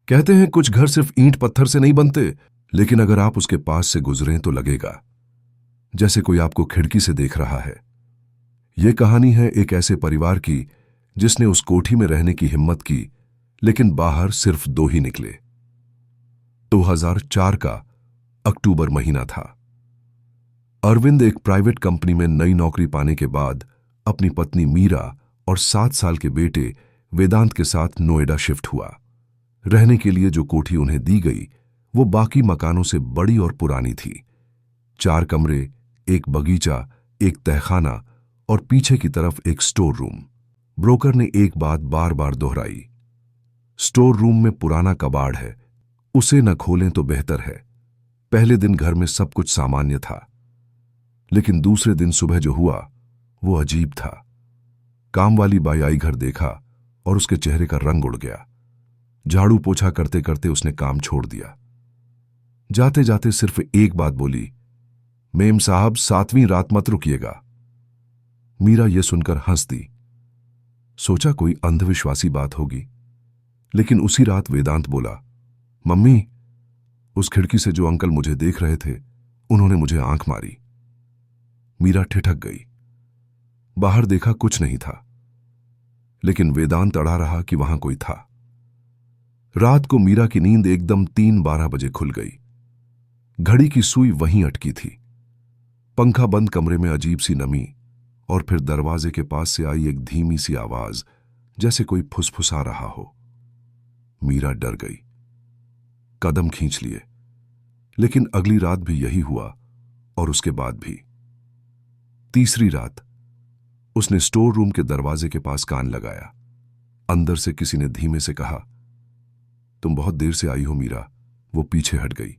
कहते हैं कुछ घर सिर्फ ईंट पत्थर से नहीं बनते, लेकिन अगर आप उसके पास से गुजरें तो लगेगा जैसे कोई आपको खिड़की से देख रहा है। यह कहानी है एक ऐसे परिवार की जिसने उस कोठी में रहने की हिम्मत की, लेकिन बाहर सिर्फ दो ही निकले। 2004 का अक्टूबर महीना था। अरविंद एक प्राइवेट कंपनी में नई नौकरी पाने के बाद अपनी पत्नी मीरा और 7 साल के बेटे वेदांत के साथ नोएडा शिफ्ट हुआ। रहने के लिए जो कोठी उन्हें दी गई वो बाकी मकानों से बड़ी और पुरानी थी। 4 कमरे, एक बगीचा, एक तहखाना और पीछे की तरफ एक स्टोर रूम। ब्रोकर ने एक बात बार बार दोहराई, स्टोर रूम में पुराना कबाड़ है, उसे न खोलें तो बेहतर है। पहले दिन घर में सब कुछ सामान्य था, लेकिन दूसरे दिन सुबह जो हुआ वो अजीब था। काम वाली बाई आई, घर देखा और उसके चेहरे का रंग उड़ गया। झाड़ू पोछा करते करते उसने काम छोड़ दिया। जाते जाते सिर्फ एक बात बोली, मेम साहब 7वीं रात मत रुकिएगा। मीरा यह सुनकर हंस दी। सोचा कोई अंधविश्वासी बात होगी, लेकिन उसी रात वेदांत बोला, मम्मी, उस खिड़की से जो अंकल मुझे देख रहे थे उन्होंने मुझे आंख मारी। मीरा ठिठक गई। बाहर देखा कुछ नहीं था, लेकिन वेदांत अड़ा रहा कि वहां कोई था। रात को मीरा की नींद एकदम 3:12 बजे खुल गई। घड़ी की सुई वहीं अटकी थी। पंखा बंद कमरे में अजीब सी नमी और फिर दरवाजे के पास से आई एक धीमी सी आवाज, जैसे कोई फुसफुसा रहा हो। मीरा डर गई, कदम खींच लिए। लेकिन अगली रात भी यही हुआ और उसके बाद भी। तीसरी रात उसने स्टोर रूम के दरवाजे के पास कान लगाया। अंदर से किसी ने धीमे से कहा, तुम बहुत देर से आई हो मीरा। वो पीछे हट गई,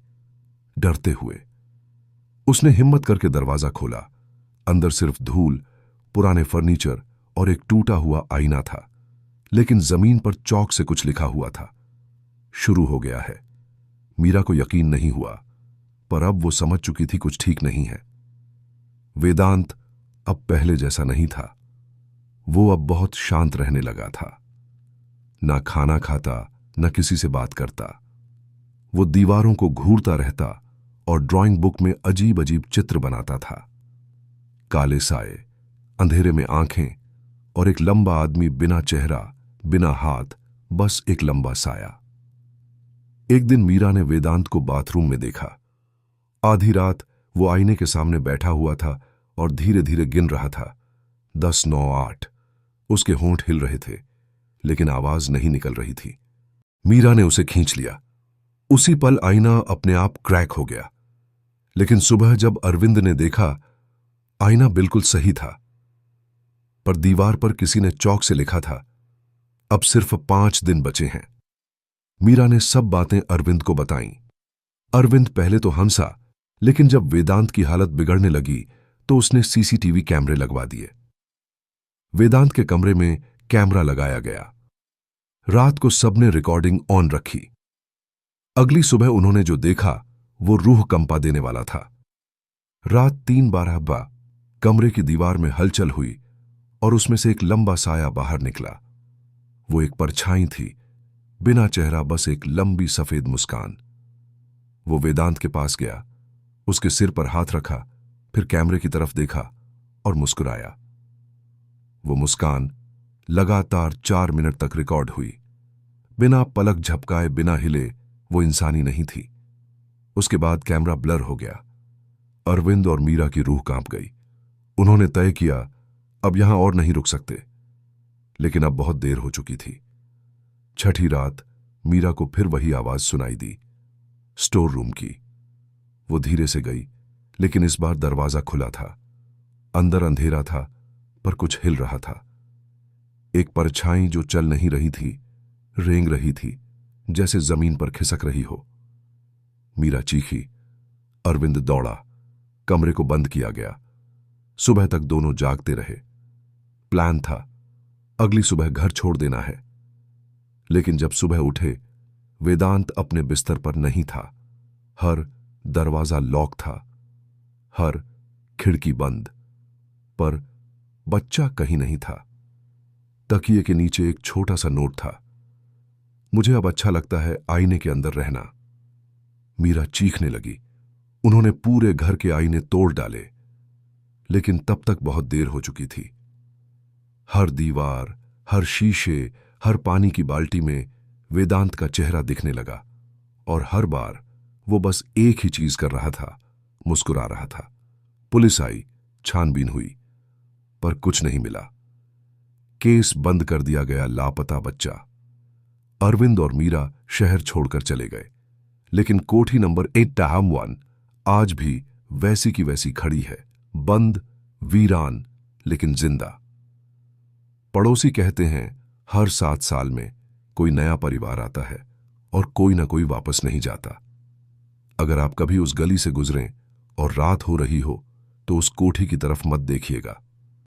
डरते हुए। उसने हिम्मत करके दरवाजा खोला। अंदर सिर्फ धूल, पुराने फर्नीचर और एक टूटा हुआ आईना था, लेकिन जमीन पर चौक से कुछ लिखा हुआ था, शुरू हो गया है। मीरा को यकीन नहीं हुआ, पर अब वो समझ चुकी थी कुछ ठीक नहीं है। वेदांत अब पहले जैसा नहीं था। वो अब बहुत शांत रहने लगा था। ना खाना खाता, न किसी से बात करता। वो दीवारों को घूरता रहता और ड्राइंग बुक में अजीब अजीब चित्र बनाता था। काले साए, अंधेरे में आंखें और एक लंबा आदमी, बिना चेहरा, बिना हाथ, बस एक लंबा साया। एक दिन मीरा ने वेदांत को बाथरूम में देखा। आधी रात वो आईने के सामने बैठा हुआ था और धीरे धीरे गिन रहा था, 10, 9, 8। उसके होंठ हिल रहे थे, लेकिन आवाज नहीं निकल रही थी। मीरा ने उसे खींच लिया। उसी पल आईना अपने आप क्रैक हो गया। लेकिन सुबह जब अरविंद ने देखा, आईना बिल्कुल सही था, पर दीवार पर किसी ने चौक से लिखा था, अब सिर्फ 5 दिन बचे हैं। मीरा ने सब बातें अरविंद को बताईं। अरविंद पहले तो हंसा, लेकिन जब वेदांत की हालत बिगड़ने लगी तो उसने सीसीटीवी कैमरे लगवा दिए। वेदांत के कमरे में कैमरा लगाया गया। रात को सबने रिकॉर्डिंग ऑन रखी। अगली सुबह उन्होंने जो देखा वो रूह कंपा देने वाला था। रात 3:12 कमरे की दीवार में हलचल हुई और उसमें से एक लंबा साया बाहर निकला। वो एक परछाई थी, बिना चेहरा, बस एक लंबी सफेद मुस्कान। वो वेदांत के पास गया, उसके सिर पर हाथ रखा, फिर कैमरे की तरफ देखा और मुस्कुराया। वो मुस्कान लगातार 4 मिनट तक रिकॉर्ड हुई। बिना पलक झपकाए, बिना हिले, वो इंसानी नहीं थी। उसके बाद कैमरा ब्लर हो गया। अरविंद और मीरा की रूह कांप गई। उन्होंने तय किया अब यहां और नहीं रुक सकते, लेकिन अब बहुत देर हो चुकी थी। छठी रात मीरा को फिर वही आवाज सुनाई दी, स्टोर रूम की। वो धीरे से गई, लेकिन इस बार दरवाजा खुला था। अंदर अंधेरा था, पर कुछ हिल रहा था। एक परछाई जो चल नहीं रही थी, रेंग रही थी, जैसे जमीन पर खिसक रही हो। मीरा चीखी। अरविंद दौड़ा। कमरे को बंद किया गया। सुबह तक दोनों जागते रहे। प्लान था, अगली सुबह घर छोड़ देना है। लेकिन जब सुबह उठे, वेदांत अपने बिस्तर पर नहीं था। हर दरवाजा लॉक था, हर खिड़की बंद, पर बच्चा कहीं नहीं था। तकिए के नीचे एक छोटा सा नोट था, मुझे अब अच्छा लगता है आईने के अंदर रहना। मीरा चीखने लगी। उन्होंने पूरे घर के आईने तोड़ डाले, लेकिन तब तक बहुत देर हो चुकी थी। हर दीवार, हर शीशे, हर पानी की बाल्टी में वेदांत का चेहरा दिखने लगा, और हर बार वो बस एक ही चीज कर रहा था, मुस्कुरा रहा था। पुलिस आई, छानबीन हुई, पर कुछ नहीं मिला। केस बंद कर दिया गया। लापता बच्चा। अरविंद और मीरा शहर छोड़कर चले गए, लेकिन कोठी नंबर 8 टाहम 1 आज भी वैसी की वैसी खड़ी है, बंद, वीरान, लेकिन जिंदा। पड़ोसी कहते हैं हर 7 साल में कोई नया परिवार आता है और कोई ना कोई वापस नहीं जाता। अगर आप कभी उस गली से गुजरें और रात हो रही हो तो उस कोठी की तरफ मत देखिएगा।